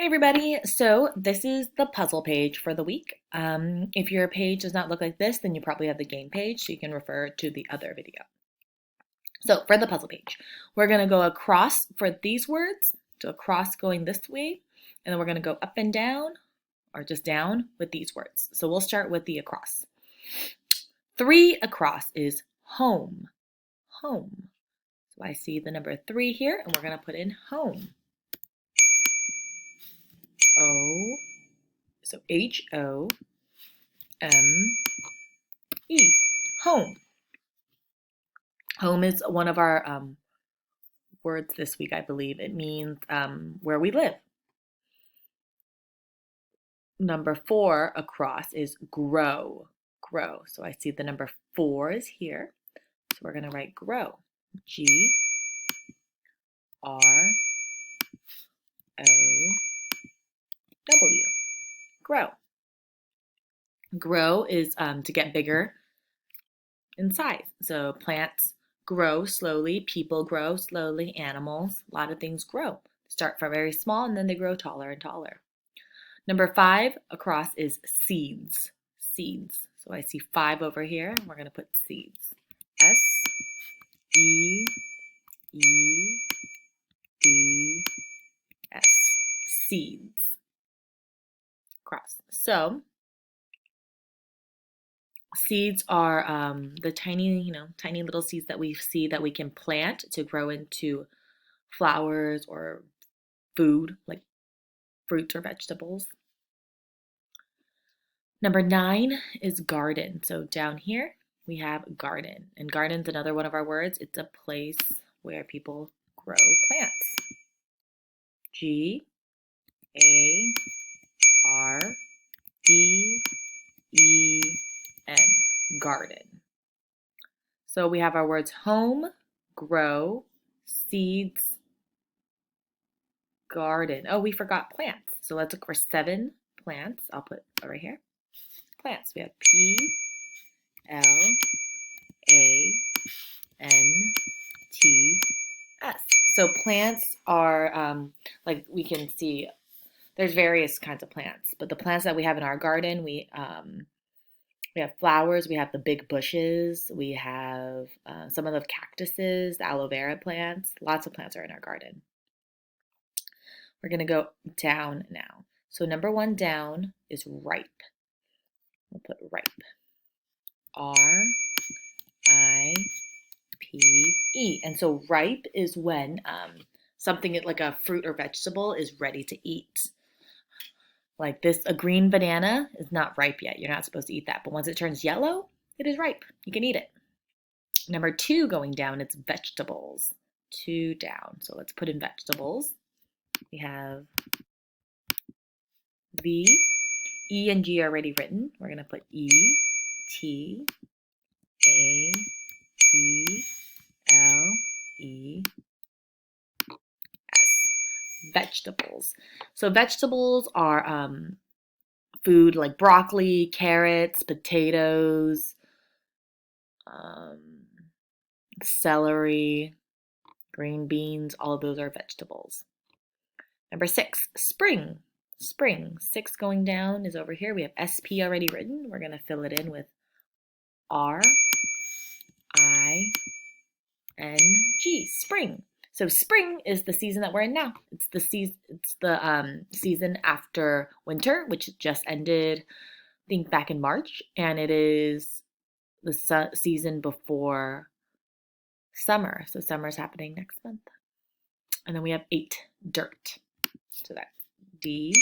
Hey everybody, so this is the puzzle page for the week. If your page does not look like this, then you probably have the game page, so you can refer to the other video. So for the puzzle page, we're going to go across for these words, so across going this way, and then we're going to go up and down, or just down with these words. So we'll start with the across. 3 across is home, home. So I see the number 3 here, and we're going to put in home. O, so H-O-M-E, home. Home is one of our words this week, I believe. It means where we live. Number 4 across is grow, grow. So I see the number 4 is here. So we're going to write grow. G-R-O-W, grow. Grow is to get bigger in size. So plants grow slowly, people grow slowly, animals, a lot of things grow. Start from very small and then they grow taller and taller. Number 5 across is seeds, seeds. So I see 5 over here, and we're going to put seeds. S-E-E-D-S, seeds, across. So seeds are the tiny, tiny little seeds that we see that we can plant to grow into flowers or food, like fruits or vegetables. Number 9 is garden. So down here we have garden. And garden's another one of our words. It's a place where people grow plants. G-A-R-D-E-N, garden. So we have our words home, grow, seeds, garden. Oh, we forgot plants. So let's look for 7 plants. I'll put over here. Plants. We have P-L-A-N-T-S. So plants are like we can see there's various kinds of plants, but the plants that we have in our garden, we have flowers, we have the big bushes, we have some of the cactuses, the aloe vera plants. Lots of plants are in our garden. We're going to go down now. So number 1 down is ripe. We'll put ripe. R-I-P-E. And so ripe is when something like a fruit or vegetable is ready to eat. Like this, a green banana is not ripe yet. You're not supposed to eat that. But once it turns yellow, it is ripe. You can eat it. Number 2 going down, it's vegetables. 2 down. So let's put in vegetables. We have V, E and G are already written. We're going to put E, T, A, B, L, E, S. Vegetables. So vegetables are food like broccoli, carrots, potatoes, celery, green beans. All of those are vegetables. Number 6, spring. Spring. 6 going down is over here. We have SP already written. We're going to fill it in with R-I-N-G, spring. So spring is the season that we're in now. It's the season after winter, which just ended, I think, back in March, and it is the season before summer. So summer is happening next month. And then we have 8, dirt. So that's D-I-R-T.